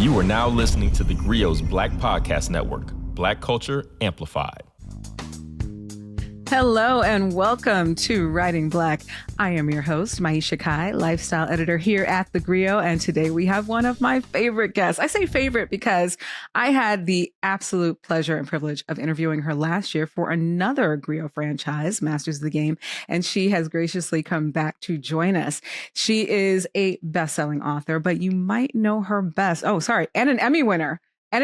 You are now listening to theGrio's Black Podcast Network, Black Culture Amplified. Hello and welcome to Writing Black. I am your host, Maisha Kai, lifestyle editor here at theGrio, and today we have one of my favorite guests. I say favorite because I had the absolute pleasure and privilege of interviewing her last year for another Grio franchise, Masters of the Game, and she has graciously come back to join us. She is a best-selling author, but you might know her best. And an Emmy winner. But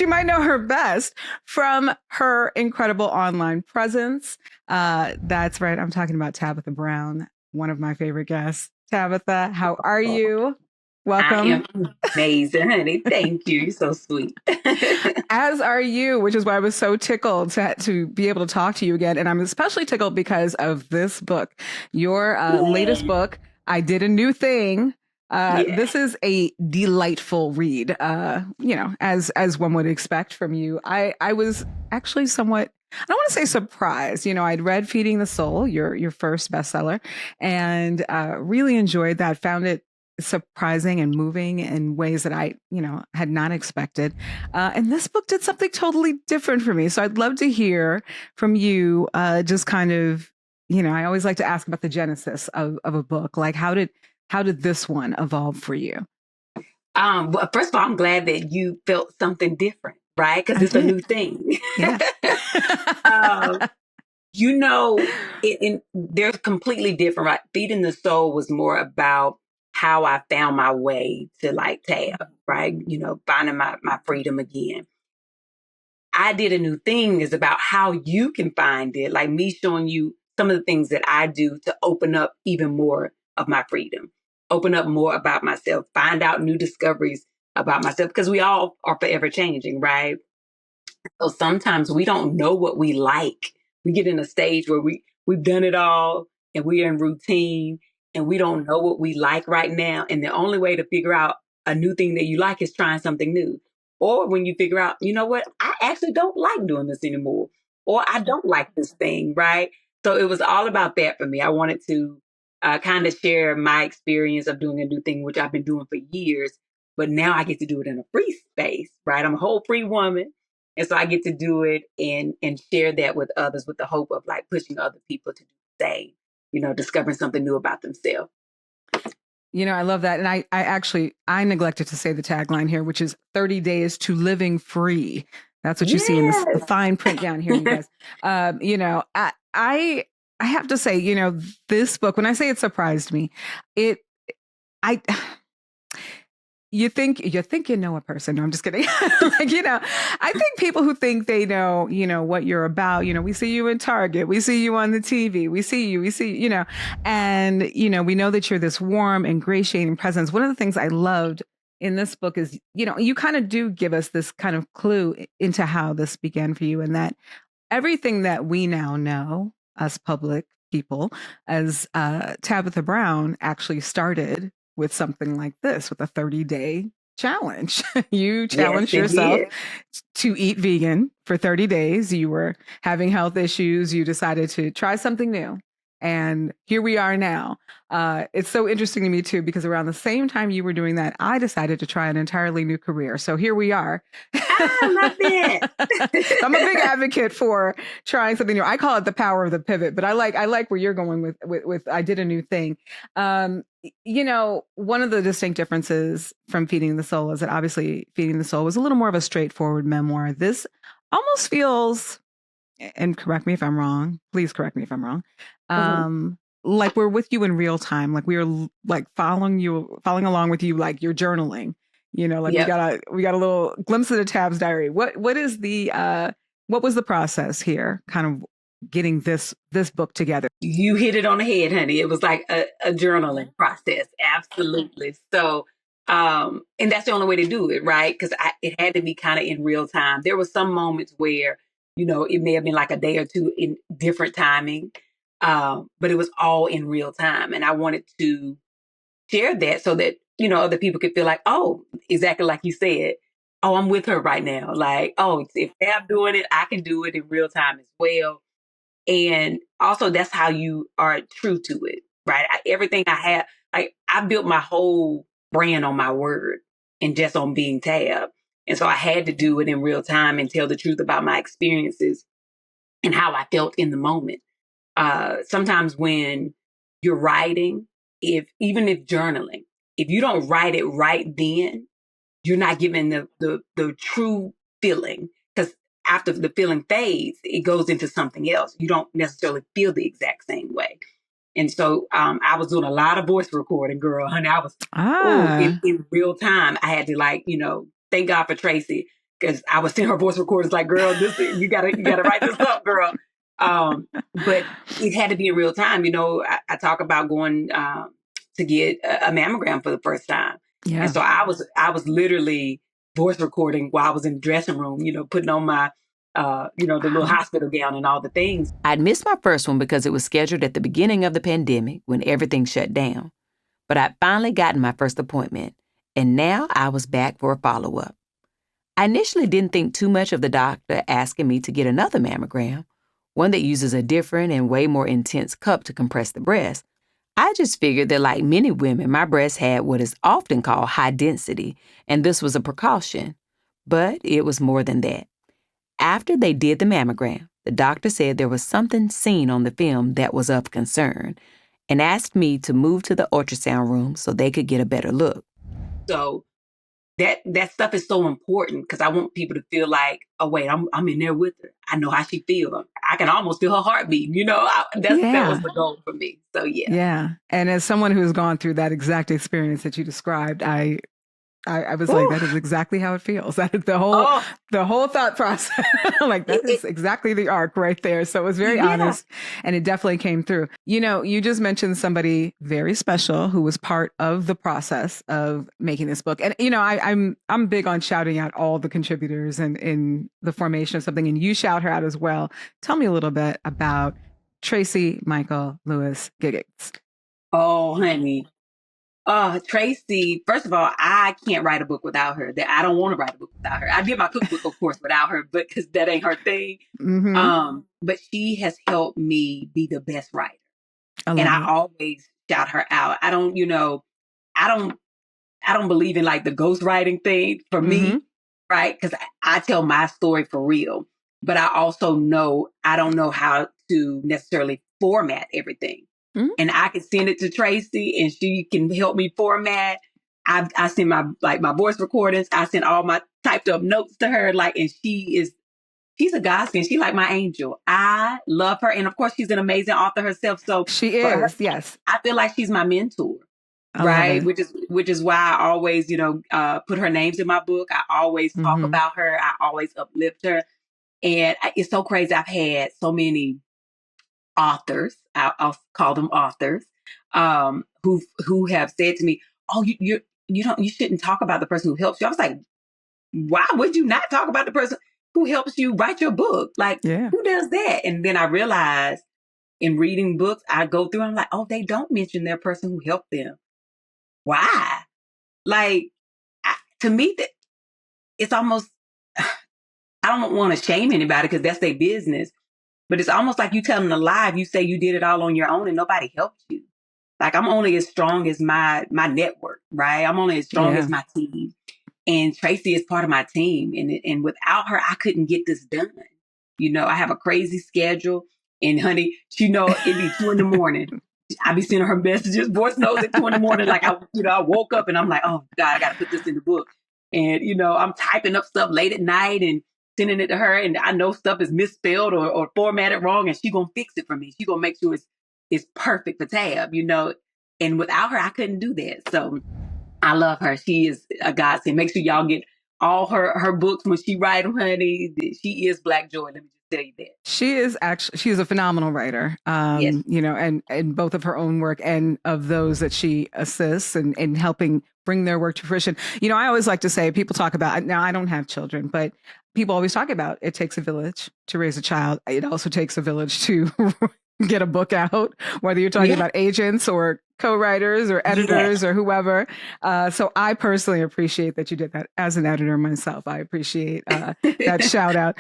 you might know her best from her incredible online presence. That's right. I'm talking about Tabitha Brown, one of my favorite guests. Tabitha, how are you? Welcome. I am amazing, honey. Thank you. You're so sweet. As are you, which is why I was so tickled to be able to talk to you again. And I'm especially tickled because of this book, your latest book, I Did a New Thing. This is a delightful read, as one would expect from you. I was actually somewhat, I don't want to say surprised. I'd read Feeding the Soul, your first bestseller, and really enjoyed that, found it surprising and moving in ways that I, had not expected. And this book did something totally different for me. So I'd love to hear from you, just kind of, I always like to ask about the genesis of a book. Like, how did this one evolve for you? Well, first of all, I'm glad that you felt something different, right? Because it's a new thing. Yeah. They're completely different, right? Feeding the Soul was more about how I found my way to like Tab, right? Finding my freedom again. I Did a New Thing is about how you can find it, like me showing you some of the things that I do to open up even more of my freedom. Open up more about myself, find out new discoveries about myself, because we all are forever changing, right? So sometimes we don't know what we like. We get in a stage where we've done it all and we're in routine and we don't know what we like right now. And the only way to figure out a new thing that you like is trying something new. Or when you figure out, you know what, I actually don't like doing this anymore, or I don't like this thing, right? So it was all about that for me. I wanted to kind of share my experience of doing a new thing, which I've been doing for years, but now I get to do it in a free space, right? I'm a whole free woman. And so I get to do it and share that with others with the hope of like pushing other people to do the same, discovering something new about themselves. I love that. And I neglected to say the tagline here, which is 30 days to living free. That's what you see in the fine print down here, you guys. I have to say, this book, when I say it surprised me, you think you know a person. No, I'm just kidding. I think people who think they know, what you're about, we see you in Target, we see you on the TV, we see you, and, we know that you're this warm, ingratiating presence. One of the things I loved in this book is, you kind of do give us this kind of clue into how this began for you, and that everything that we now know, us public people, as Tabitha Brown actually started with something like this, with a 30-day challenge. You challenged yourself to eat vegan for 30 days. You were having health issues. You decided to try something new. And here we are now. It's so interesting to me, too, because around the same time you were doing that, I decided to try an entirely new career. So here we are. I love it. I'm a big advocate for trying something new. I call it the power of the pivot, but I like where you're going with I Did a New Thing. One of the distinct differences from Feeding the Soul is that obviously Feeding the Soul was a little more of a straightforward memoir. This almost feels, and correct me if I'm wrong, please correct me if I'm wrong, like we're with you in real time, like we are like following along with you, like you're journaling, like we got a little glimpse of the Tab's diary. What was the process here, kind of getting this book together? You hit it on the head, honey. It was like a journaling process. Absolutely. So, and that's the only way to do it, right? Because it had to be kind of in real time. There were some moments where, it may have been like a day or two in different timing, but it was all in real time. And I wanted to share that so that, other people could feel like, oh, exactly like you said, oh, I'm with her right now. Like, oh, if they're doing it, I can do it in real time as well. And also that's how you are true to it, right? Everything I have, like I built my whole brand on my word and just on being Tab. And so I had to do it in real time and tell the truth about my experiences and how I felt in the moment. Sometimes when you're writing, even if journaling, if you don't write it right then, you're not giving the true feeling, because after the feeling fades, it goes into something else. You don't necessarily feel the exact same way. And so I was doing a lot of voice recording, girl. Honey, I was in real time. I had to thank God for Tracy, because I was sending her voice recordings like, girl, you gotta write this up, girl. But it had to be in real time. I talk about going to get a mammogram for the first time. Yeah. And so I was literally voice recording while I was in the dressing room, putting on my the little hospital gown and all the things. I'd missed my first one because it was scheduled at the beginning of the pandemic when everything shut down. But I'd finally gotten my first appointment, and now I was back for a follow-up. I initially didn't think too much of the doctor asking me to get another mammogram, one that uses a different and way more intense cup to compress the breast. I just figured that, like many women, my breasts had what is often called high density, and this was a precaution. But it was more than that. After they did the mammogram, the doctor said there was something seen on the film that was of concern and asked me to move to the ultrasound room so they could get a better look. So that stuff is so important, because I want people to feel like, oh, wait, I'm in there with her. I know how she feels. I can almost feel her heartbeat. That was the goal for me. So, yeah. Yeah. And as someone who's gone through that exact experience that you described, I was like, that is exactly how it feels. That is the whole thought process. Like, that is exactly the arc right there. So it was very honest, and it definitely came through. You just mentioned somebody very special who was part of the process of making this book. And, I'm big on shouting out all the contributors and in the formation of something, and you shout her out as well. Tell me a little bit about Tracy Michael Lewis Giggins. Oh, honey. Tracy, first of all, I can't write a book without her. I don't want to write a book without her. I did my cookbook, of course, without her, but because that ain't her thing. Mm-hmm. But she has helped me be the best writer. I always shout her out. I don't believe in like the ghostwriting thing for me, right? Because I tell my story for real, but I also know I don't know how to necessarily format everything. And I can send it to Tracy, and she can help me format. I send my voice recordings. I send all my typed up notes to her. And she's a godsend. She's like my angel. I love her. And of course, she's an amazing author herself. So she is, yes. I feel like she's my mentor, right? Which is why I always, put her names in my book. I always talk about her. I always uplift her. And it's so crazy. I've had so many authors, I'll call them authors, who have said to me, "Oh, you shouldn't talk about the person who helps you." I was like, "Why would you not talk about the person who helps you write your book? Who does that?" And then I realized in reading books, I go through, I'm like, "Oh, they don't mention their person who helped them. Why?" To me, that it's almost, I don't want to shame anybody because that's their business. But it's almost like you telling a lie if you say you did it all on your own and nobody helped you. I'm only as strong as my network, right? I'm only as strong as my team. And Tracy is part of my team. And without her, I couldn't get this done. I have a crazy schedule. And honey, it'd be 2 a.m. I be sending her messages, voice notes at 2 a.m. I woke up and I'm like, oh God, I got to put this in the book. And, I'm typing up stuff late at night and sending it to her, and I know stuff is misspelled or formatted wrong, and she gonna fix it for me. She gonna make sure it's perfect for Tab, And without her, I couldn't do that. So I love her. She is a godsend. Make sure y'all get all her books when she write them, honey. She is Black Joy. Let me just tell you that. She's a phenomenal writer. Yes. And both of her own work and of those that she assists and helping bring their work to fruition. I always like to say, people talk about, now I don't have children, but people always talk about it takes a village to raise a child. It also takes a village to get a book out, whether you're talking about agents or co-writers or editors or whoever. So I personally appreciate that you did that as an editor myself. I appreciate that shout out.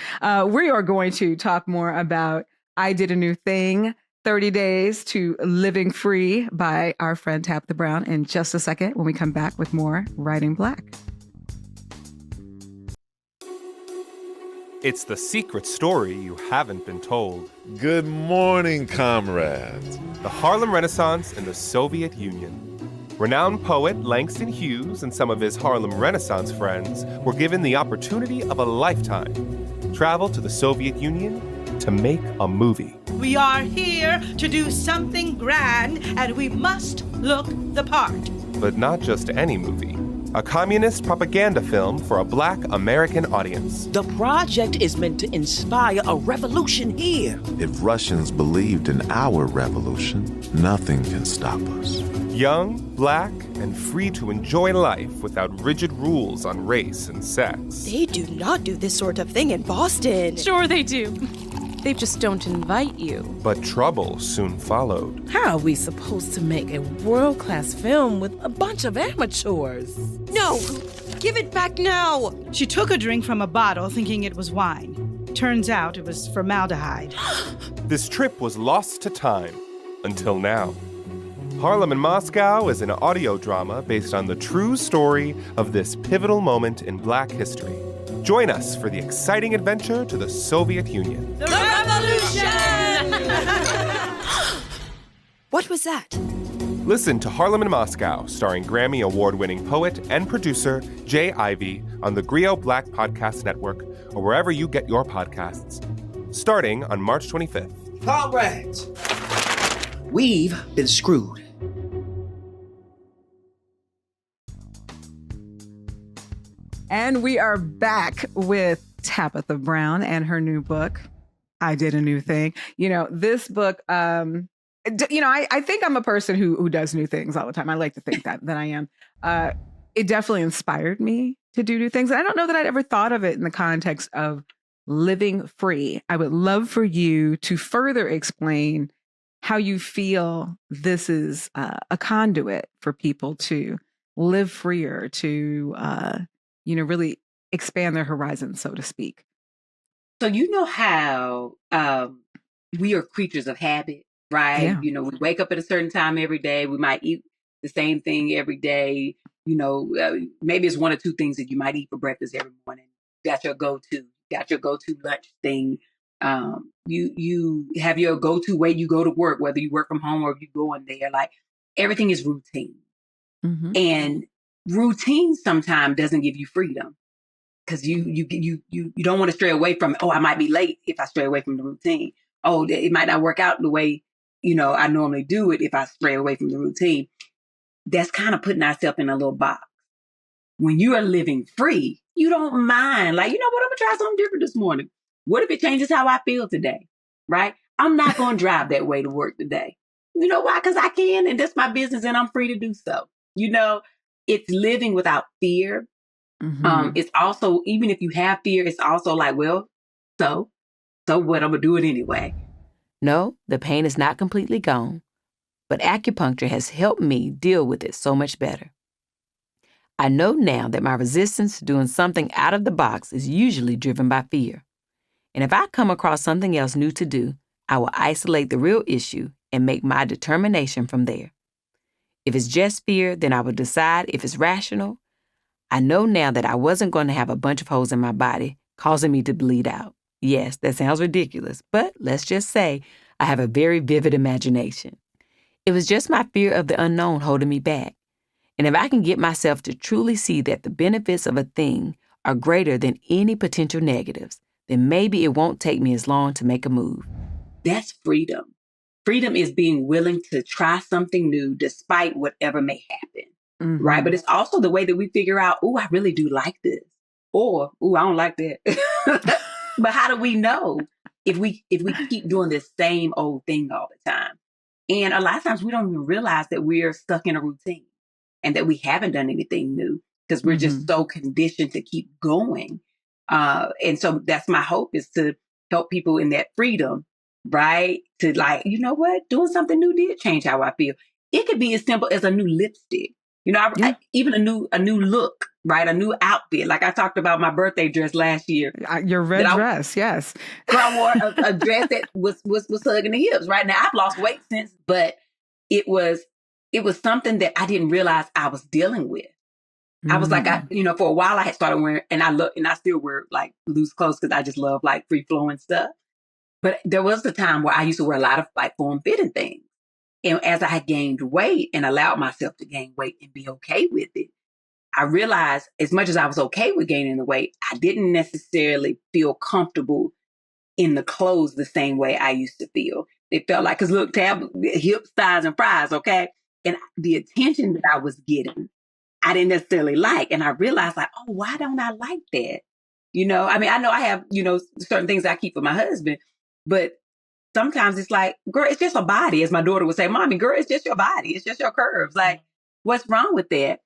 We are going to talk more about I Did a New Thing, 30 Days to Living Free by our friend Tabitha Brown in just a second when we come back with more Writing Black. It's the secret story you haven't been told. Good morning, comrades. The Harlem Renaissance in the Soviet Union. Renowned poet Langston Hughes and some of his Harlem Renaissance friends were given the opportunity of a lifetime. Travel to the Soviet Union to make a movie. We are here to do something grand, and we must look the part. But not just any movie. A communist propaganda film for a Black American audience. The project is meant to inspire a revolution here. If Russians believed in our revolution, nothing can stop us. Young, Black, and free to enjoy life without rigid rules on race and sex. They do not do this sort of thing in Boston. Sure they do. They just don't invite you. But trouble soon followed. How are we supposed to make a world-class film with a bunch of amateurs? No! Give it back now! She took a drink from a bottle thinking it was wine. Turns out it was formaldehyde. This trip was lost to time until now. Harlem in Moscow is an audio drama based on the true story of this pivotal moment in Black history. Join us for the exciting adventure to the Soviet Union. The revolution! What was that? Listen to Harlem in Moscow, starring Grammy Award-winning poet and producer Jay Ivey on the theGrio Black Podcast Network or wherever you get your podcasts. Starting on March 25th. Comrades, we've been screwed. And we are back with Tabitha Brown and her new book, I Did a New Thing. This book, I think I'm a person who does new things all the time. I like to think that I am. It definitely inspired me to do new things. And I don't know that I'd ever thought of it in the context of living free. I would love for you to further explain how you feel this is a conduit for people to live freer, to really expand their horizons, so to speak. So you know how we are creatures of habit, right? Yeah. We wake up at a certain time every day. We might eat the same thing every day. Maybe it's one or two things that you might eat for breakfast every morning. Got your go-to lunch thing. You have your go-to way you go to work, whether you work from home or if you go in there. Like everything is routine. Mm-hmm. And routine sometimes doesn't give you freedom because you don't want to stray away from, I might be late if I stray away from the routine. Oh, it might not work out the way, I normally do it if I stray away from the routine. That's kind of putting ourselves in a little box. When you are living free, you don't mind. Like, I'm going to try something different this morning. What if it changes how I feel today? Right? I'm not going to drive that way to work today. You know why? Because I can, and that's my business, and I'm free to do so. It's living without fear. Mm-hmm. It's also, even if you have fear, it's also like, so what? I'm going to do it anyway. No, the pain is not completely gone, but acupuncture has helped me deal with it so much better. I know now that my resistance to doing something out of the box is usually driven by fear. And if I come across something else new to do, I will isolate the real issue and make my determination from there. If it's just fear, then I will decide if it's rational. I know now that I wasn't going to have a bunch of holes in my body causing me to bleed out. Yes, that sounds ridiculous, but let's just say I have a very vivid imagination. It was just my fear of the unknown holding me back. And if I can get myself to truly see that the benefits of a thing are greater than any potential negatives, then maybe it won't take me as long to make a move. That's freedom. Freedom is being willing to try something new despite whatever may happen, Mm-hmm. right? But it's also the way that we figure out, I really do like this. Or, I don't like that. But how do we know if we keep doing the same old thing all the time? And a lot of times we don't even realize that we're stuck in a routine and that we haven't done anything new because we're just so conditioned to keep going. And so that's my hope, is to help people in that freedom, right? To like, you know what? Doing something new did change how I feel. It could be as simple as a new lipstick. Even a new look right? A new outfit. Like I talked about my birthday dress last year. Your red dress, yes. Girl, I wore a dress that was hugging the hips. Right now, I've lost weight since, but it was something that I didn't realize I was dealing with. I was like, for a while I had started wearing, and I still wear like loose clothes because I just love like free flowing stuff. But there was a time where I used to wear a lot of like form fitting things. And as I had gained weight and allowed myself to gain weight and be okay with it, I realized as much as I was okay with gaining the weight, I didn't necessarily feel comfortable in the clothes the same way I used to feel. It felt like, because look, Tab, hips, thighs, and fries, okay? And the attention that I was getting, I didn't necessarily like. And I realized like, oh, why don't I like that? I mean, I know I have, certain things I keep for my husband, but sometimes it's like, girl, it's just a body. As my daughter would say, Mommy, girl, it's just your body. It's just your curves. Like, what's wrong with that?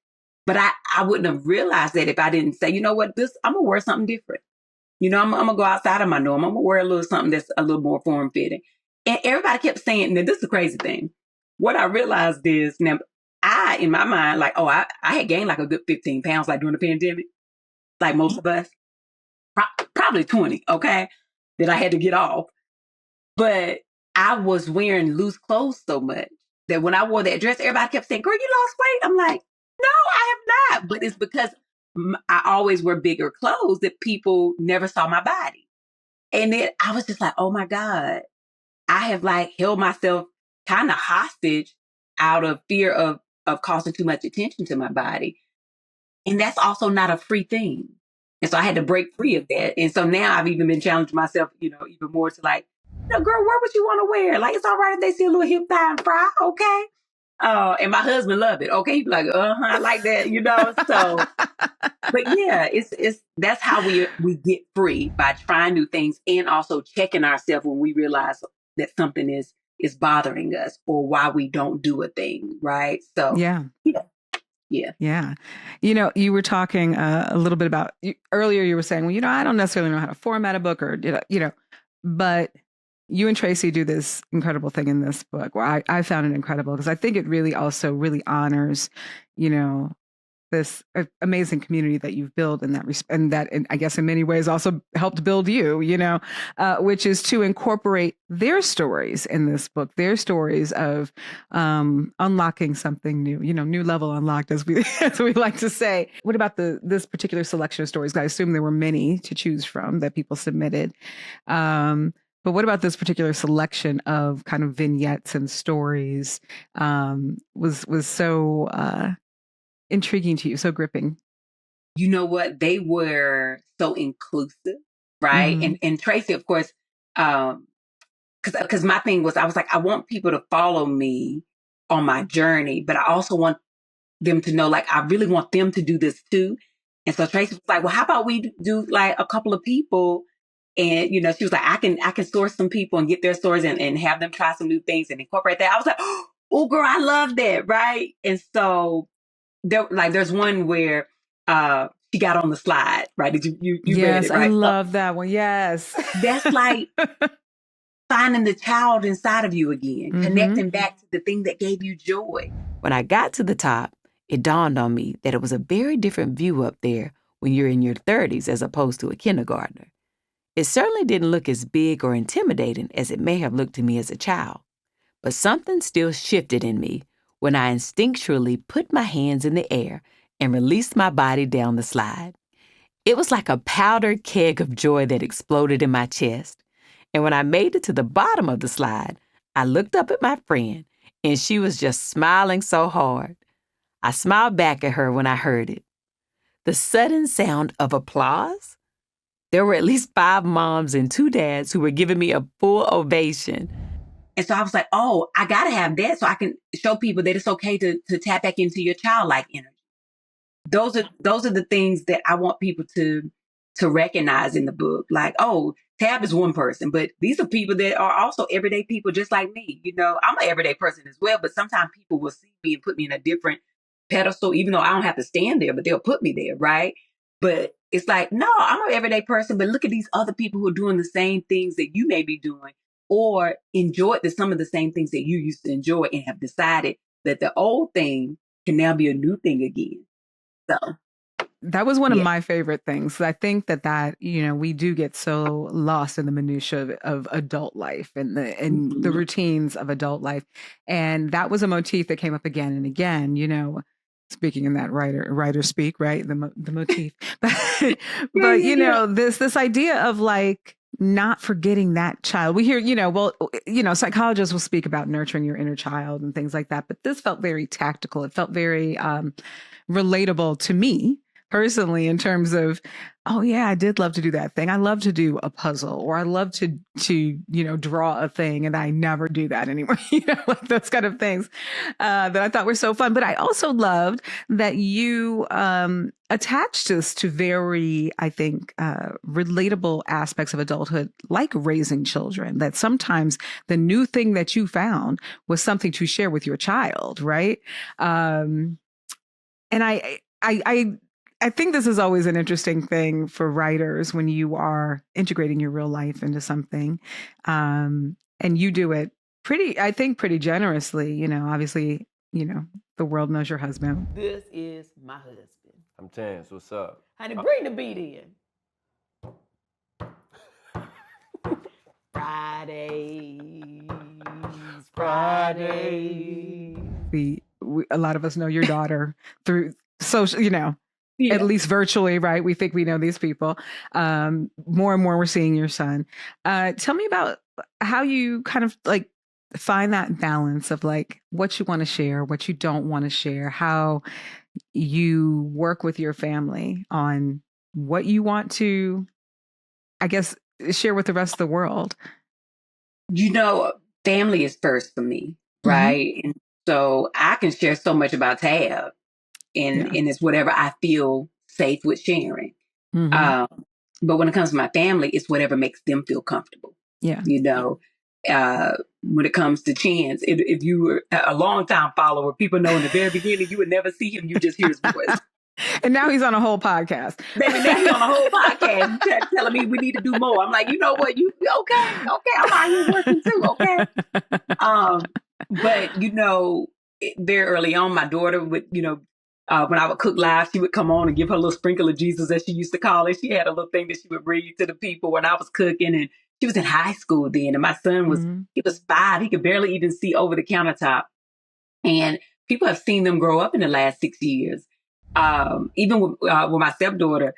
But I wouldn't have realized that if I didn't say, you know what, I'm going to wear something different. I'm going to go outside of my norm. I'm going to wear a little something that's a little more form fitting. And everybody kept saying, now this is the crazy thing. What I realized is now in my mind, like, oh, I had gained like a good 15 pounds, like during the pandemic, like most of us, probably 20. Okay. That I had to get off. But I was wearing loose clothes so much that when I wore that dress, everybody kept saying, girl, you lost weight. I'm like, no, I have not. But it's because I always wear bigger clothes that people never saw my body. And then I was just like, oh my God, I have like held myself kind of hostage out of fear of causing too much attention to my body. And that's also not a free thing. And so I had to break free of that. And so now I've even been challenging myself, even more to like, girl, where would you want to wear? Like, it's all right if they see a little hip, thigh, and fry, okay? And my husband loved it. Okay, he'd be like, I like that, So, but yeah, it's that's how we get free, by trying new things and also checking ourselves when we realize that something is bothering us or why we don't do a thing, right? So yeah. Yeah. You were talking a little bit about earlier. You were saying, well, I don't necessarily know how to format a book or, but you and Tracy do this incredible thing in this book where I found it incredible because I think it really also really honors, this amazing community that you've built and I guess in many ways also helped build you, which is to incorporate their stories in this book, their stories of unlocking something new, new level unlocked, as we like to say. What about this particular selection of stories? I assume there were many to choose from that people submitted. But what about this particular selection of kind of vignettes and stories was so intriguing to you, so gripping? You know what? They were so inclusive, right? Mm-hmm. And Tracy, of course, because my thing was, I was like, I want people to follow me on my journey, but I also want them to know, like, I really want them to do this too. And so Tracy was like, well, how about we do like a couple of people? And, she was like, I can source some people and get their stories and have them try some new things and incorporate that. I was like, oh, girl, I love that. Right. And so there's one where she got on the slide, right? Did you yes, read it, right? I love that one. Yes. That's like finding the child inside of you again, connecting back to the thing that gave you joy. When I got to the top, it dawned on me that it was a very different view up there when you're in your 30s as opposed to a kindergartner. It certainly didn't look as big or intimidating as it may have looked to me as a child. But something still shifted in me when I instinctually put my hands in the air and released my body down the slide. It was like a powder keg of joy that exploded in my chest. And when I made it to the bottom of the slide, I looked up at my friend, and she was just smiling so hard. I smiled back at her when I heard it. The sudden sound of applause? There were at least 5 moms and 2 dads who were giving me a full ovation. And so I was like, oh, I got to have that so I can show people that it's okay to tap back into your childlike energy. Those are the things that I want people to recognize in the book. Like, oh, Tab is one person, but these are people that are also everyday people just like me. I'm an everyday person as well, but sometimes people will see me and put me in a different pedestal, even though I don't have to stand there, but they'll put me there, right? But it's like, no, I'm an everyday person, but look at these other people who are doing the same things that you may be doing or enjoyed some of the same things that you used to enjoy and have decided that the old thing can now be a new thing again. So That was one of Yeah. my favorite things. I think that we do get so lost in the minutia of adult life and the routines of adult life, and that was a motif that came up again and again. Speaking in that writer speak, right? The motif, but this idea of like not forgetting that child. We hear, psychologists will speak about nurturing your inner child and things like that, but this felt very tactical. It felt very relatable to me personally, in terms of, oh yeah, I did love to do that thing. I love to do a puzzle, or I love to draw a thing, and I never do that anymore. Like those kind of things that I thought were so fun. But I also loved that you attached this to very, I think, relatable aspects of adulthood, like raising children. That sometimes the new thing that you found was something to share with your child, right? And I think this is always an interesting thing for writers when you are integrating your real life into something. And you do it pretty generously. Obviously, the world knows your husband. This is my husband. I'm Chance. What's up? Honey, bring the beat in. Friday. A lot of us know your daughter through social, at least virtually, right? We think we know these people. More and more we're seeing your son. Tell me about how you kind of like find that balance of like what you want to share, what you don't want to share, how you work with your family on what you want to, I guess, share with the rest of the world. Family is first for me, right? And so I can share so much about Tab, and it's whatever I feel safe with sharing. But when it comes to my family, it's whatever makes them feel comfortable. Yeah. When it comes to Chance, if you were a long-time follower, people know in the very beginning, you would never see him. You just hear his voice. And now he's on a whole podcast. Baby, now he's on a whole podcast telling me we need to do more. I'm like, you know what? Okay. I'm out here working too. Okay. But very early on, my daughter would, when I would cook live, she would come on and give her little sprinkle of Jesus, as she used to call it. She had a little thing that she would read to the people when I was cooking, and she was in high school then. And my son he was 5. He could barely even see over the countertop. And people have seen them grow up in the last 6 years. Even with my stepdaughter,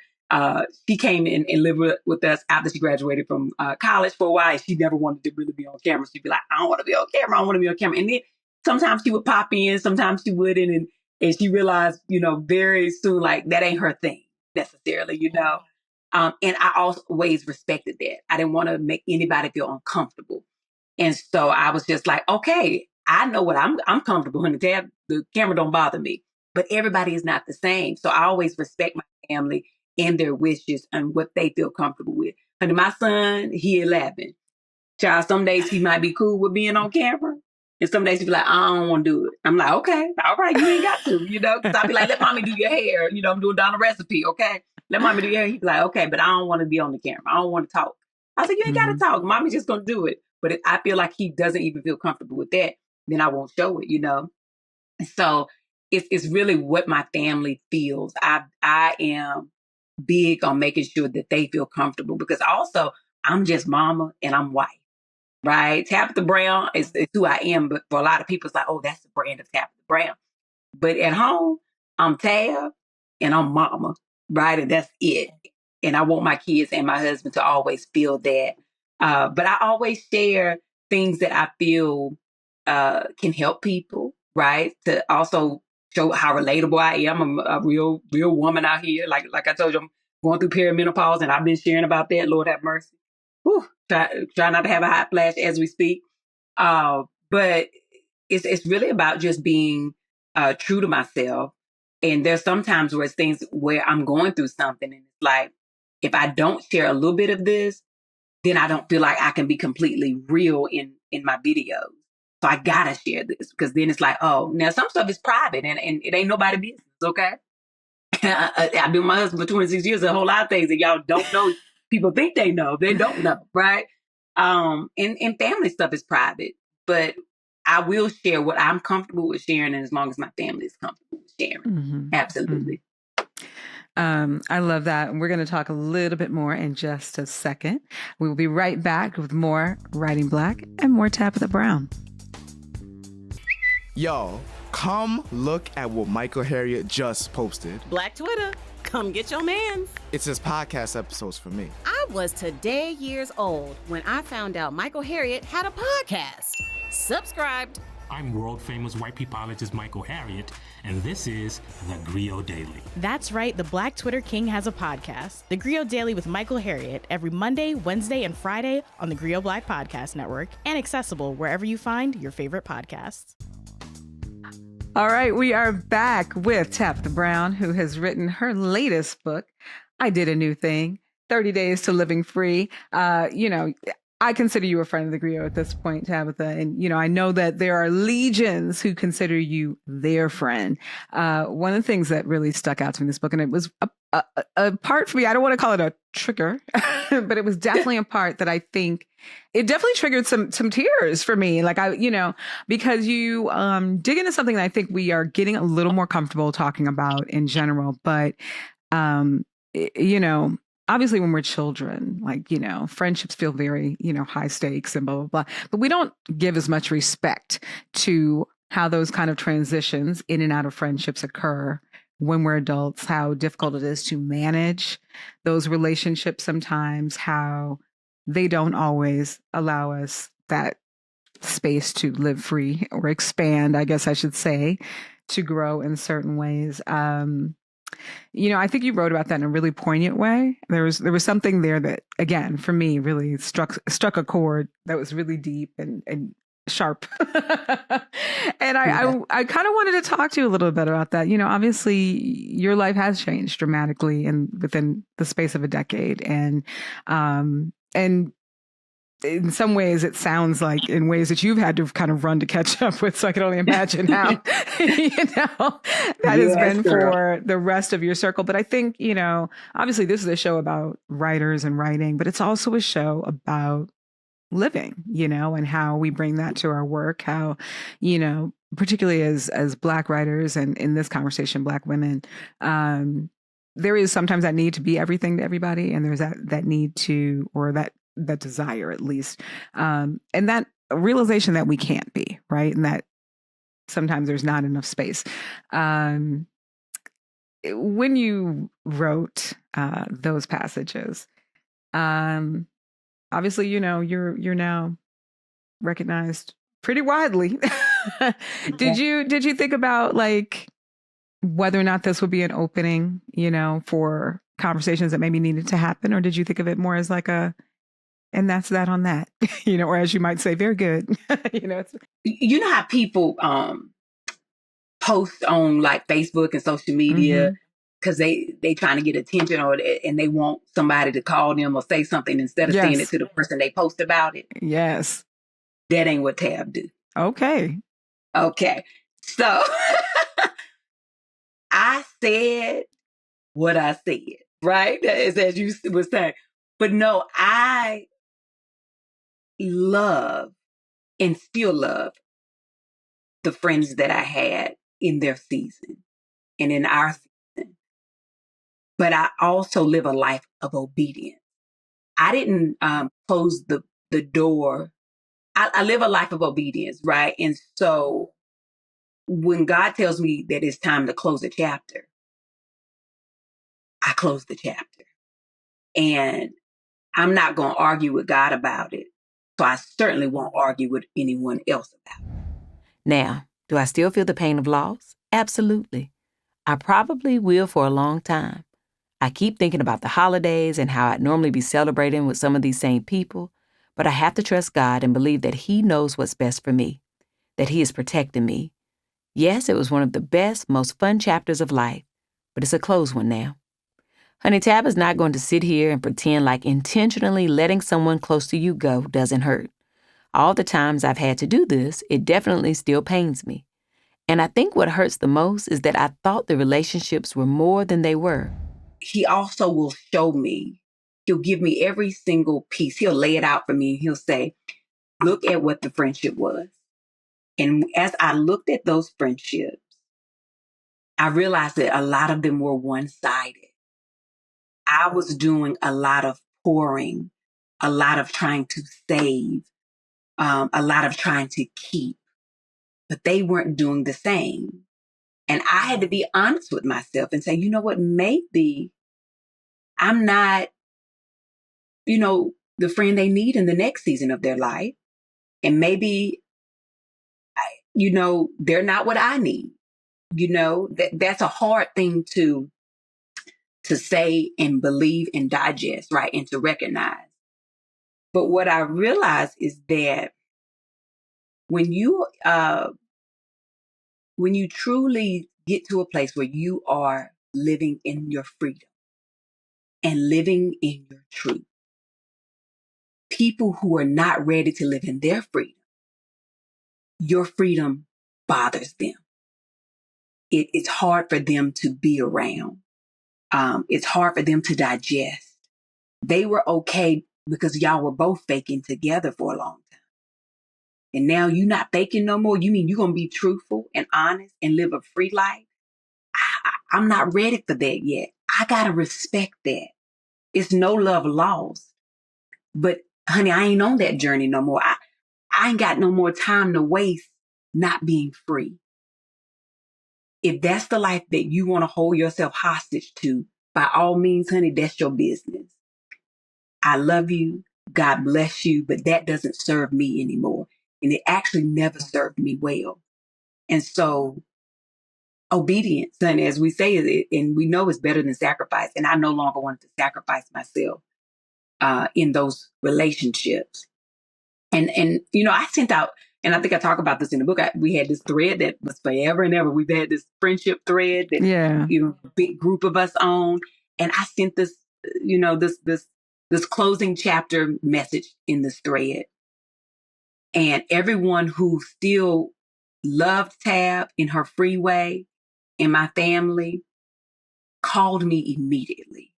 she came in and lived with us after she graduated from college for a while. She never wanted to really be on camera. She'd be like, I don't want to be on camera. I don't want to be on camera. And then sometimes she would pop in, sometimes she wouldn't. And she realized, very soon, like that ain't her thing necessarily, and I always respected that. I didn't want to make anybody feel uncomfortable. And so I was just like, okay, I know what I'm comfortable in. The camera don't bother me. But everybody is not the same. So I always respect my family and their wishes and what they feel comfortable with. And my son, he 11. Child, some days he might be cool with being on camera. And some days he'd be like, I don't want to do it. I'm like, okay, all right, you ain't got to, because I'll be like, let mommy do your hair. I'm doing down a recipe, okay? Let mommy do your hair. He'd be like, okay, but I don't want to be on the camera. I don't want to talk. I said, you ain't got to talk. Mommy's just going to do it. But if I feel like he doesn't even feel comfortable with that, then I won't show it, So it's really what my family feels. I am big on making sure that they feel comfortable, because also I'm just mama and I'm white. Right? Tabitha Brown is who I am, but for a lot of people, it's like, oh, that's the brand of Tabitha Brown. But at home, I'm Tab and I'm mama, right? And that's it. And I want my kids and my husband to always feel that. But I always share things that I feel can help people, right? To also show how relatable I am. I'm a real woman out here. Like I told you, I'm going through perimenopause, and I've been sharing about that. Lord have mercy. Whew, try not to have a hot flash as we speak. But it's really about just being true to myself. And there's sometimes where it's things where I'm going through something, and it's like, if I don't share a little bit of this, then I don't feel like I can be completely real in my videos. So I gotta share this, because then it's like, oh, now some stuff is private and it ain't nobody business, okay? I've been with my husband for 26 years, a whole lot of things that y'all don't know. People think they know. They don't know, right? And family stuff is private. But I will share what I'm comfortable with sharing, and as long as my family is comfortable with sharing. Absolutely. I love that. And we're going to talk a little bit more in just a second. We will be right back with more Writing Black and more Tabitha Brown. Y'all, come look at what Michael Harriot just posted. Black Twitter, come get your mans. It's his podcast episodes for me. I was today years old when I found out Michael Harriot had a podcast. Subscribed. I'm world famous white peopleologist Michael Harriot, and this is theGrio Daily. That's right, the Black Twitter King has a podcast, theGrio Daily with Michael Harriot, every Monday, Wednesday, and Friday on the Grio Black Podcast Network, and accessible wherever you find your favorite podcasts. All right, we are back with Tabitha Brown, who has written her latest book, I Did a New Thing, 30 Days to Living Free. I consider you a friend of the Grio at this point, Tabitha. And, I know that there are legions who consider you their friend. One of the things that really stuck out to me in this book, and it was a part for me, I don't want to call it a trigger, but it was definitely a part that I think it definitely triggered some tears for me. Like because you dig into something that I think we are getting a little more comfortable talking about in general. But, obviously when we're children, friendships feel very, high stakes and blah, blah, blah. But we don't give as much respect to how those kind of transitions in and out of friendships occur when we're adults, how difficult it is to manage those relationships sometimes, how they don't always allow us that space to live free or expand, I guess I should say, to grow in certain ways. I think you wrote about that in a really poignant way. There was something there that, again, for me, really struck a chord that was really deep and sharp. And I kind of wanted to talk to you a little bit about that. Obviously, your life has changed dramatically and within the space of a decade, and in some ways, it sounds like in ways that you've had to kind of run to catch up with. So I can only imagine how, that has been for the rest of your circle. But I think, obviously this is a show about writers and writing, but it's also a show about living, and how we bring that to our work, how, particularly as Black writers and in this conversation, Black women, there is sometimes that need to be everything to everybody. And there's that need to, or that desire at least, and that realization that we can't be, right, and that sometimes there's not enough space. When you wrote those passages, obviously you're now recognized pretty widely. Did you think about whether or not this would be an opening, for conversations that maybe needed to happen, or did you think of it more as and that's that on that, or as you might say, very good. You know how people post on Facebook and social media because they trying to get attention, and they want somebody to call them or say something instead of saying it to the person they post about it. Yes. That ain't what Tab do. Okay. So I said what I said, right? As you were saying. But no, I love and still love the friends that I had in their season and in our season. But I also live a life of obedience. I didn't close the door. I live a life of obedience, right? And so when God tells me that it's time to close a chapter, I close the chapter. And I'm not going to argue with God about it. So I certainly won't argue with anyone else about it. Now, do I still feel the pain of loss? Absolutely. I probably will for a long time. I keep thinking about the holidays and how I'd normally be celebrating with some of these same people, but I have to trust God and believe that He knows what's best for me, that He is protecting me. Yes, it was one of the best, most fun chapters of life, but it's a closed one now. Honey, Tab is not going to sit here and pretend like intentionally letting someone close to you go doesn't hurt. All the times I've had to do this, it definitely still pains me. And I think what hurts the most is that I thought the relationships were more than they were. He also will show me, he'll give me every single piece. He'll lay it out for me. He'll say, look at what the friendship was. And as I looked at those friendships, I realized that a lot of them were one-sided. I was doing a lot of pouring, a lot of trying to save, a lot of trying to keep, but they weren't doing the same. And I had to be honest with myself and say, you know what, maybe I'm not, the friend they need in the next season of their life. And maybe, they're not what I need. That's a hard thing to say and believe and digest, right? And to recognize. But what I realized is that when you truly get to a place where you are living in your freedom and living in your truth, people who are not ready to live in their freedom, your freedom bothers them. It's hard for them to be around. It's hard for them to digest. They were okay because y'all were both faking together for a long time. And now you're not faking no more. You mean you're going to be truthful and honest and live a free life? I'm not ready for that yet. I got to respect that. It's no love lost. But honey, I ain't on that journey no more. I ain't got no more time to waste not being free. If that's the life that you want to hold yourself hostage to, by all means, honey, that's your business. I love you. God bless you. But that doesn't serve me anymore. And it actually never served me well. And so obedience, honey, as we say, and we know it's better than sacrifice. And I no longer wanted to sacrifice myself in those relationships. And I sent out, and I think I talk about this in the book. We had this thread that was forever and ever. We've had this friendship thread that, big group of us own. And I sent this, this closing chapter message in this thread. And everyone who still loved Tab in her free way in my family called me immediately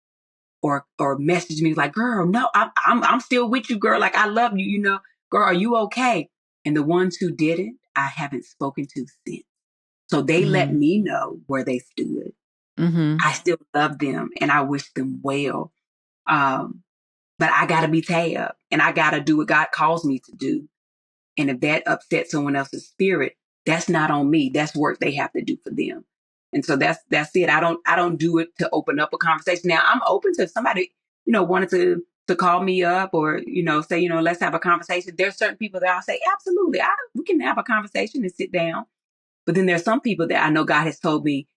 or messaged me like, girl, no, I'm still with you, girl. Like, I love you, girl, are you okay? And the ones who didn't, I haven't spoken to since. So they let me know where they stood. Mm-hmm. I still love them and I wish them well. But I got to be Tab and I got to do what God calls me to do. And if that upsets someone else's spirit, that's not on me. That's work they have to do for them. And so that's it. I don't do it to open up a conversation. Now I'm open to if somebody, wanted to call me up or, say, let's have a conversation. There's certain people that I'll say, absolutely, we can have a conversation and sit down. But then there's some people that I know God has told me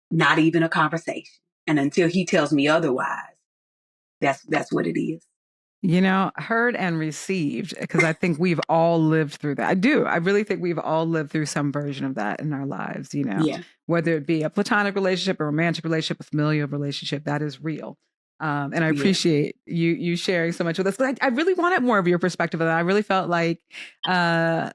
not even a conversation. And until he tells me otherwise, that's what it is. Heard and received, because I think we've all lived through that. I do. I really think we've all lived through some version of that in our lives, whether it be a platonic relationship, a romantic relationship, a familial relationship, that is real. And I appreciate you sharing so much with us. But I really wanted more of your perspective. And I really felt like, that,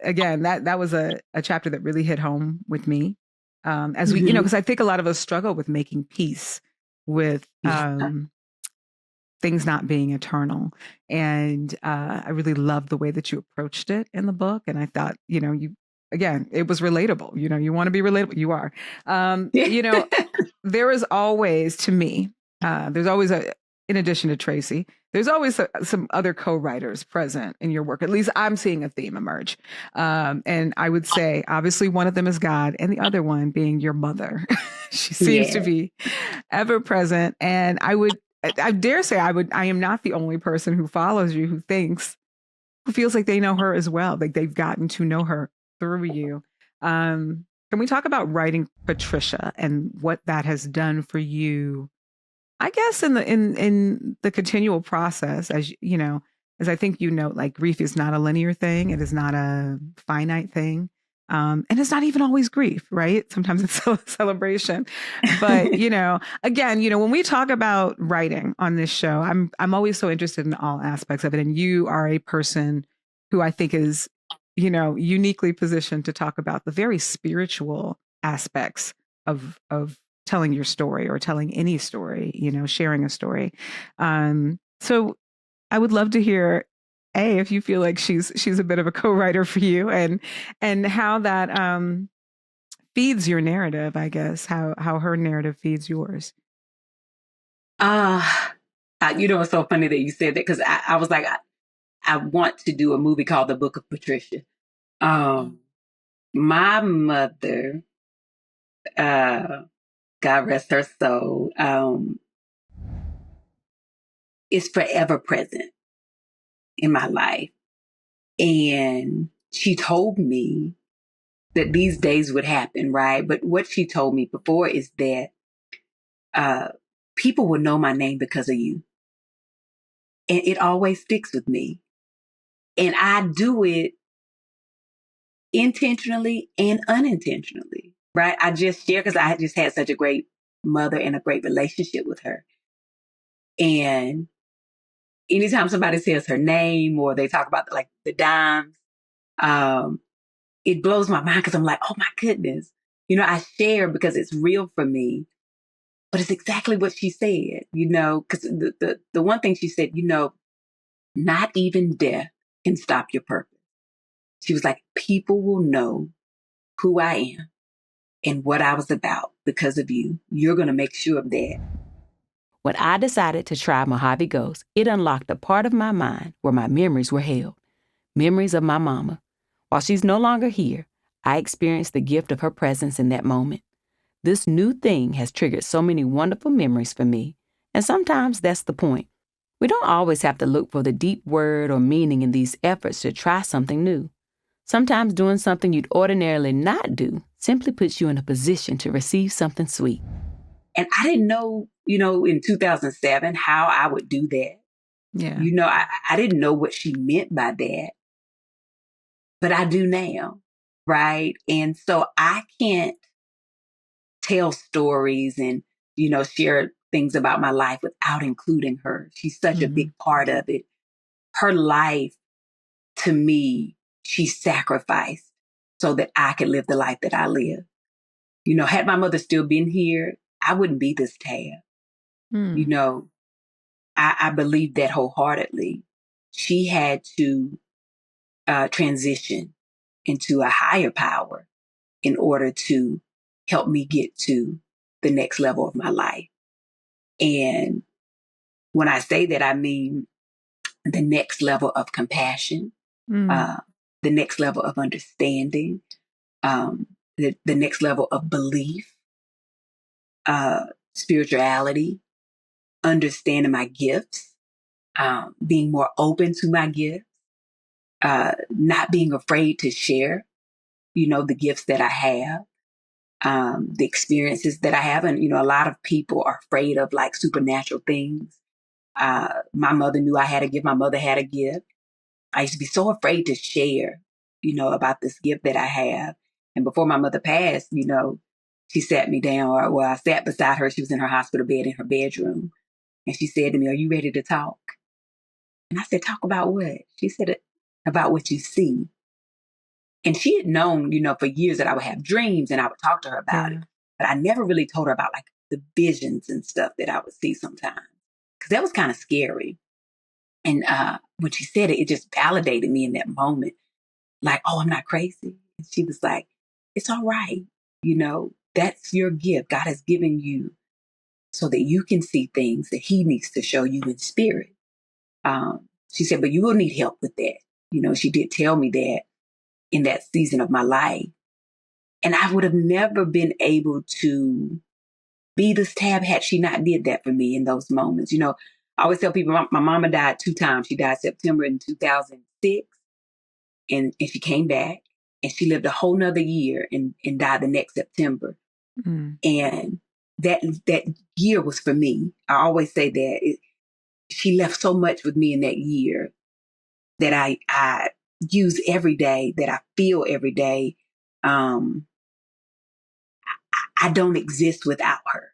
again, that was a chapter that really hit home with me. As we, because I think a lot of us struggle with making peace with, things not being eternal. And I really loved the way that you approached it in the book. And I thought, it was relatable. You want to be relatable. You are. There is always, to me, there's always in addition to Tracy, there's always some other co-writers present in your work. At least I'm seeing a theme emerge. And I would say, obviously, one of them is God and the other one being your mother. She seems to be ever present. And I dare say I am not the only person who follows you who feels like they know her as well. Like they've gotten to know her through you. Can we talk about writing Patricia and what that has done for you? I guess in the continual process, as I think like grief is not a linear thing. It is not a finite thing. And it's not even always grief, right? Sometimes it's a celebration. But, again, when we talk about writing on this show, I'm always so interested in all aspects of it. And you are a person who I think is, uniquely positioned to talk about the very spiritual aspects of telling your story or telling any story, sharing a story. So I would love to hear if you feel like she's a bit of a co-writer for you and how that feeds your narrative, I guess, how her narrative feeds yours. It's so funny that you said that because I was like, I want to do a movie called The Book of Patricia. My mother, God rest her soul, is forever present in my life. And she told me that these days would happen, right? But what she told me before is that people will know my name because of you. And it always sticks with me. And I do it intentionally and unintentionally, right? I just share because I just had such a great mother and a great relationship with her. And anytime somebody says her name or they talk about like the dimes, it blows my mind because I'm like, oh my goodness. I share because it's real for me, but it's exactly what she said, because the one thing she said, not even death can stop your purpose. She was like, people will know who I am and what I was about because of you. You're going to make sure of that. When I decided to try Mojave Ghost, it unlocked a part of my mind where my memories were held. Memories of my mama. While she's no longer here, I experienced the gift of her presence in that moment. This new thing has triggered so many wonderful memories for me, and sometimes that's the point. We don't always have to look for the deep word or meaning in these efforts to try something new. Sometimes doing something you'd ordinarily not do simply puts you in a position to receive something sweet. And I didn't know, in 2007 how I would do that. Yeah. I didn't know what she meant by that, but I do now, right? And so I can't tell stories and, share things about my life without including her. She's such a big part of it. Her life, to me, she sacrificed so that I could live the life that I live. Had my mother still been here, I wouldn't be this Tab. I believe that wholeheartedly. She had to transition into a higher power in order to help me get to the next level of my life. And when I say that, I mean the next level of compassion, the next level of understanding, the next level of belief, spirituality, understanding my gifts, being more open to my gifts, not being afraid to share, the gifts that I have, the experiences that I have. And, a lot of people are afraid of like supernatural things. My mother knew I had a gift. My mother had a gift. I used to be so afraid to share, about this gift that I have. And before my mother passed, she sat me down, or I sat beside her. She was in her hospital bed in her bedroom. And she said to me, "Are you ready to talk?" And I said, "Talk about what?" She said, "About what you see." And she had known, for years that I would have dreams and I would talk to her about it. But I never really told her about like the visions and stuff that I would see sometimes. Because that was kind of scary. And when she said it, it just validated me in that moment. Like, oh, I'm not crazy. And she was like, it's all right. That's your gift. God has given you so that you can see things that he needs to show you in spirit. She said, but you will need help with that. She did tell me that in that season of my life. And I would have never been able to be this Tab had she not did that for me in those moments. I always tell people my mama died 2 times. She died September in 2006 and she came back and she lived a whole nother year and died the next September. And that year was for me. I always say that she left so much with me in that year that I use every day, that I feel every day. I don't exist without her,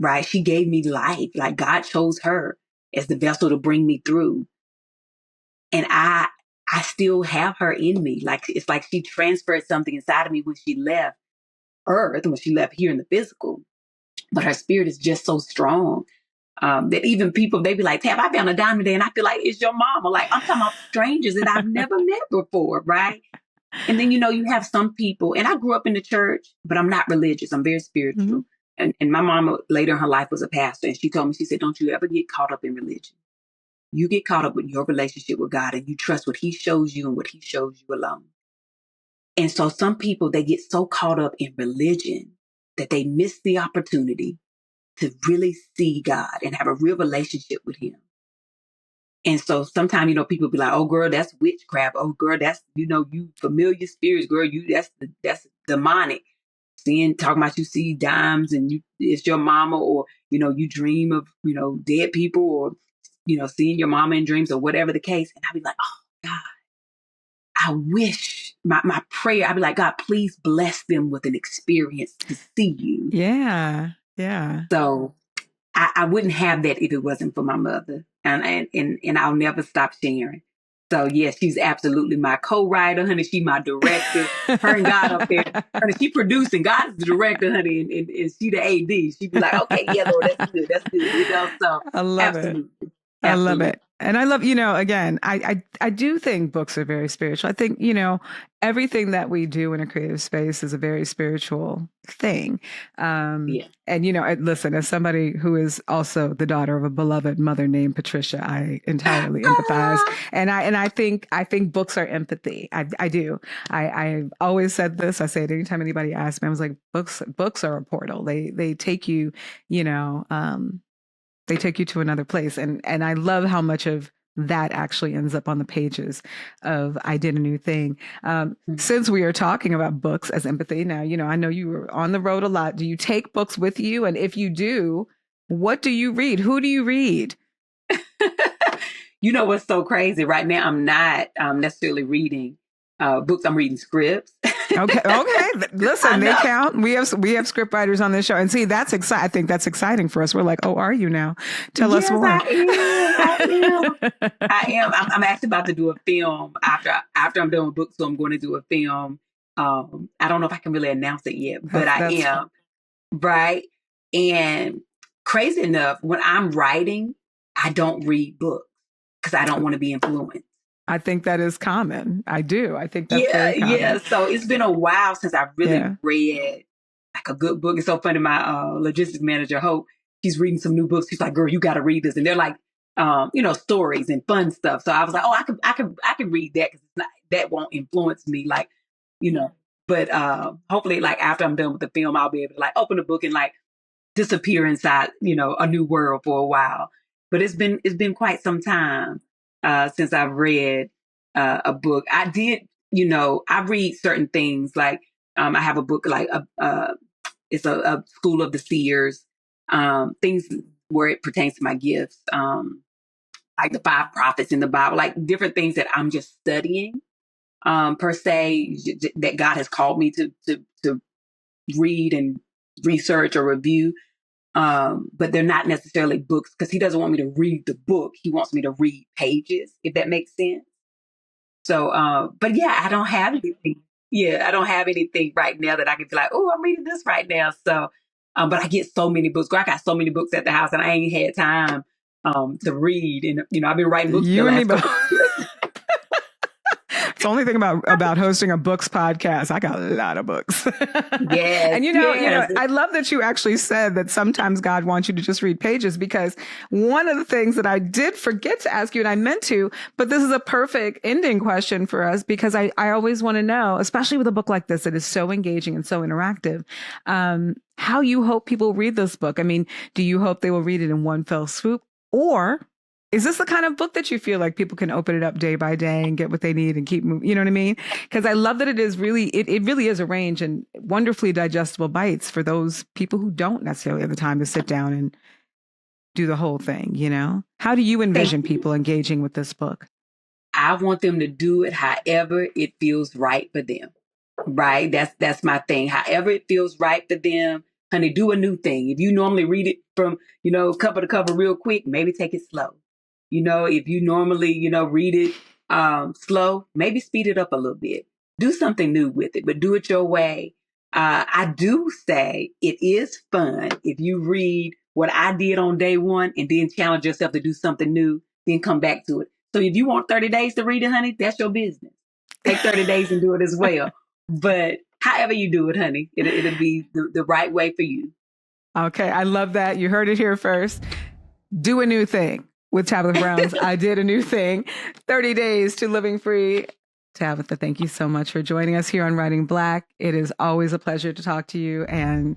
right? She gave me life. Like God chose her as the vessel to bring me through. And I still have her in me. Like, it's like she transferred something inside of me when she left Earth, when she left here in the physical. But her spirit is just so strong that even people, they be like, Tab, I found a diamond today. And I feel like it's your mama. Like, I'm talking about strangers that I've never met before, right? And then, you have some people, and I grew up in the church, but I'm not religious. I'm very spiritual. and my mama later in her life was a pastor, and she told me, she said, don't you ever get caught up in religion. You get caught up with your relationship with God, and you trust what he shows you and what he shows you alone. And so some people, they get so caught up in religion that they miss the opportunity to really see God and have a real relationship with him. And so sometimes, people be like, oh, girl, that's witchcraft. Oh, girl, that's, you familiar spirits, girl, that's demonic. Talking about you see dimes and it's your mama, or, you dream of, dead people, or, seeing your mama in dreams, or whatever the case. And I'd be like, oh, God, I wish my prayer, I'd be like, God, please bless them with an experience to see you. Yeah. Yeah. So I wouldn't have that if it wasn't for my mother. And I'll never stop sharing. So yeah, she's absolutely my co-writer, honey. She my director. Her and God up there, honey. She producing. God is the director, honey, and she the AD. She'd be like, okay, yeah, Lord, that's good. So I love absolutely. it. I love it. And I love, again, I do think books are very spiritual. I think, everything that we do in a creative space is a very spiritual thing. And, listen, as somebody who is also the daughter of a beloved mother named Patricia, I entirely empathize. And I think books are empathy. I do. I've always said this. I say it anytime anybody asks me, I was like, books are a portal. They take you, they take you to another place. And I love how much of that actually ends up on the pages of I Did a New Thing. Since we are talking about books as empathy now, I know you were on the road a lot. Do you take books with you? And if you do, what do you read? Who do you read? You know what's so crazy? Right now, I'm not necessarily reading books. I'm reading scripts. Okay. Listen, they count. We have script writers on this show, and see, that's exciting. I think that's exciting for us. We're like, oh, are you now? Tell us more. I am. I'm actually about to do a film after I'm done with books, so I'm going to do a film. I don't know if I can really announce it yet, but I am. Right. And crazy enough, when I'm writing, I don't read books because I don't want to be influenced. I think that is common. I do. I think that's very common. Yeah. So it's been a while since I've really read like a good book. It's so funny. My logistics manager, Hope, she's reading some new books. She's like, girl, you got to read this. And they're like, stories and fun stuff. So I was like, oh, I could read that because that won't influence me. Like, but hopefully like after I'm done with the film, I'll be able to like open a book and like disappear inside, a new world for a while. But it's been quite some time since I've read a book. I did, I read certain things like I have a book like it's a School of the Seers, things where it pertains to my gifts, like the 5 prophets in the Bible, like different things that I'm just studying per se that God has called me to read and research or review. But they're not necessarily books because he doesn't want me to read the book. He wants me to read pages, if that makes sense. So, but yeah, I don't have anything. Yeah, I don't have anything right now that I can be like, oh, I'm reading this right now. So, but I get so many books. I got so many books at the house and I ain't had time to read. And, I've been writing books. You and me both. It's the only thing about hosting a books podcast. I got a lot of books. Yes. And I love that you actually said that sometimes God wants you to just read pages, because one of the things that I did forget to ask you, and I meant to, but this is a perfect ending question for us, because I always want to know, especially with a book like this that is so engaging and so interactive, how you hope people read this book. I mean, do you hope they will read it in one fell swoop, or is this the kind of book that you feel like people can open it up day by day and get what they need and keep moving? You know what I mean? Because I love that it is really, it really is arranged in wonderfully digestible bites for those people who don't necessarily have the time to sit down and do the whole thing, How do you envision people engaging with this book? I want them to do it however it feels right for them. Right? That's my thing. However it feels right for them. Honey, do a new thing. If you normally read it from, cover to cover real quick, maybe take it slow. If you normally, read it slow, maybe speed it up a little bit. Do something new with it, but do it your way. I do say it is fun if you read what I did on day one and then challenge yourself to do something new, then come back to it. So if you want 30 days to read it, honey, that's your business. Take 30 days and do it as well. But however you do it, honey, it'll be the right way for you. Okay, I love that. You heard it here first. Do a new thing with Tabitha Brown's I Did a New Thing. 30 Days to Living Free. Tabitha, thank you so much for joining us here on Writing Black. It is always a pleasure to talk to you, and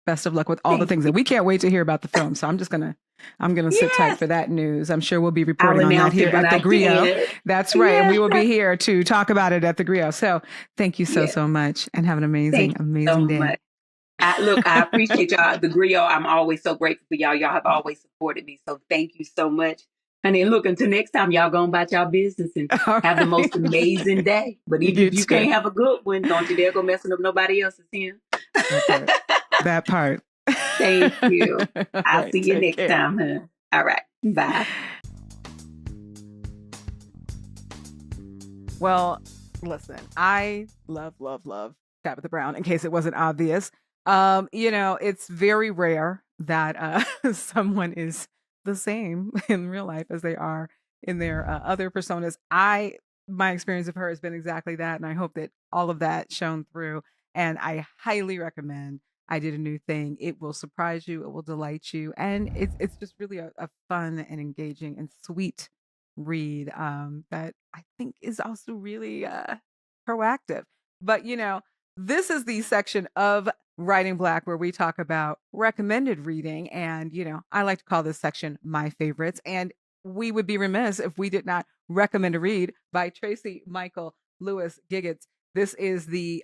best of luck with all the things that we can't wait to hear about the film. So I'm gonna sit tight for that news. I'm sure we'll be reporting on that here at theGrio. That's right. And we will be here to talk about it at theGrio. So thank you so much, and have an amazing day. Much. I appreciate y'all. theGrio, I'm always so grateful for y'all. Y'all have always supported me. So thank you so much. And then look, until next time, y'all go about y'all business and have the most amazing day. But even if you can't have a good one, don't you dare go messing up nobody else's here. That part. Thank you. I'll see you next time, huh? All right. Bye. Well, listen, I love Tabitha Brown, in case it wasn't obvious. It's very rare that someone is the same in real life as they are in their other personas. My experience of her has been exactly that, and I hope that all of that shone through. And I highly recommend I Did a New Thing. It will surprise you, it will delight you, and it's just really a fun and engaging and sweet read that I think is also really proactive. But this is the section of Writing Black where we talk about recommended reading, and I like to call this section My Favorites, and we would be remiss if we did not recommend a read by Tracy Michael Lewis Giggets. This is the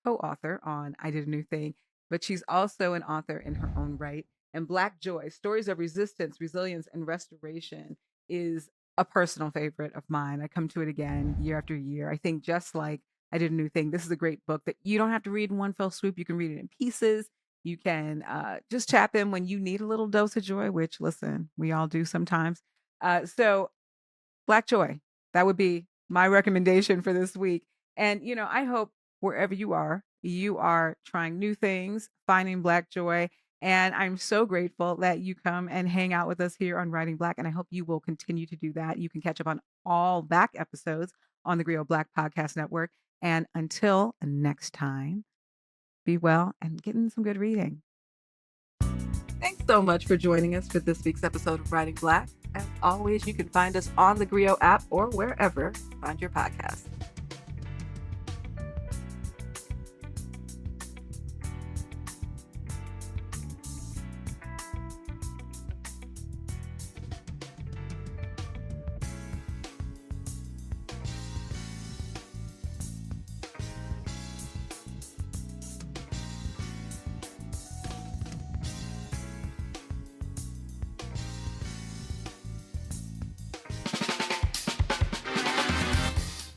co-author on I Did a New Thing, but she's also an author in her own right. And Black Joy, Stories of Resistance, Resilience, and Restoration is a personal favorite of mine. I come to it again year after year. I think just like I Did a New Thing, this is a great book that you don't have to read in one fell swoop. You can read it in pieces. You can just tap in when you need a little dose of joy, which, listen, we all do sometimes. So Black Joy, that would be my recommendation for this week. And, I hope wherever you are trying new things, finding Black joy. And I'm so grateful that you come and hang out with us here on Writing Black. And I hope you will continue to do that. You can catch up on all back episodes on the theGrio Black Podcast Network. And until next time, be well and get in some good reading. Thanks so much for joining us for this week's episode of Writing Black. As always, you can find us on the theGrio app or wherever you find your podcasts.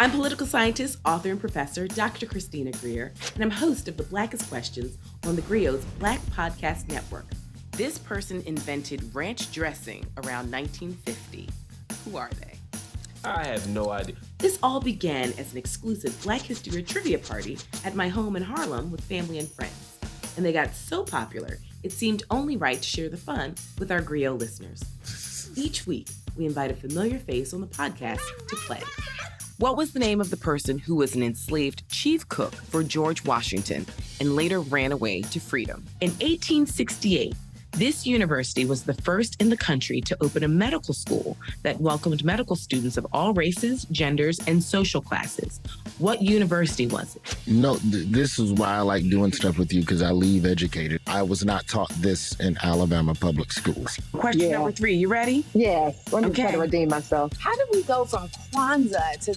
I'm political scientist, author, and professor Dr. Christina Greer, and I'm host of the Blackest Questions on theGrio's Black Podcast Network. This person invented ranch dressing around 1950. Who are they? I have no idea. This all began as an exclusive Black History trivia party at my home in Harlem with family and friends. And they got so popular, it seemed only right to share the fun with our Grio listeners. Each week, we invite a familiar face on the podcast to play. What was the name of the person who was an enslaved chief cook for George Washington and later ran away to freedom? In 1868, this university was the first in the country to open a medical school that welcomed medical students of all races, genders, and social classes. What university was it? No, this is why I like doing stuff with you, because I leave educated. I was not taught this in Alabama public schools. Question number 3, you ready? Yes. Let me try to redeem myself. How did we go from Kwanzaa to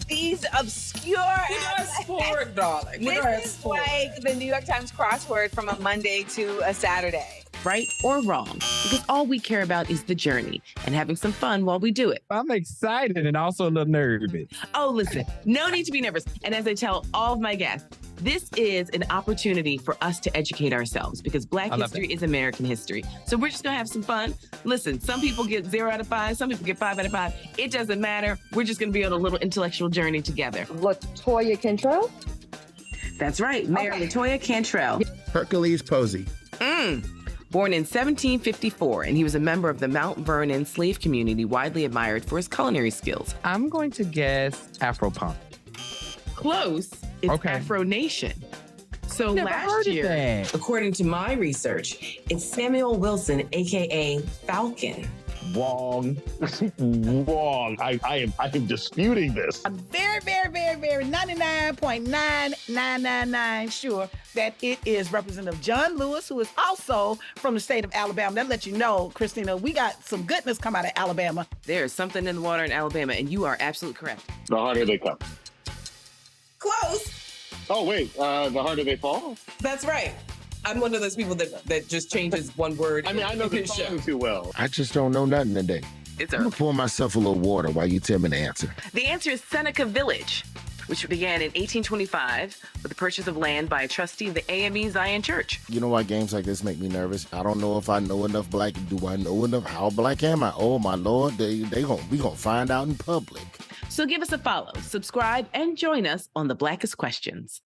these obscure... We got sport, darling. This is like the New York Times crossword from a Monday to a Saturday. Right or wrong, because all we care about is the journey and having some fun while we do it. I'm excited and also a little nervous. Oh, listen, no need to be nervous. And as I tell all of my guests, this is an opportunity for us to educate ourselves, because Black history is American history. So we're just gonna have some fun. Listen, some people get 0 out of 5, some people get 5 out of 5. It doesn't matter. We're just gonna be on a little intellectual journey together. LaToya Cantrell? That's right, Mayor LaToya Cantrell. Hercules Posey. Born in 1754, and he was a member of the Mount Vernon slave community, widely admired for his culinary skills. I'm going to guess Afro-Punk. Close. It's Afro Nation. So last year, according to my research, it's Samuel Wilson, aka Falcon. Wrong. Wrong. I am disputing this. I'm very 99.9999 sure that it is Representative John Lewis, who is also from the state of Alabama. That lets you know, Christina, we got some goodness come out of Alabama. There is something in the water in Alabama, and you are absolutely correct. The harder they come. Close. Oh, wait. The harder they fall? That's right. I'm one of those people that just changes one word. I mean, I know the song too well. I just don't know nothing today. It's I'm gonna pour myself a little water while you tell me the answer. The answer is Seneca Village, which began in 1825 with the purchase of land by a trustee of the AME Zion Church. You know why games like this make me nervous? I don't know if I know enough black. Do I know enough? How black am I? Oh my Lord, we gonna find out in public. So give us a follow, subscribe, and join us on the Blackest Questions.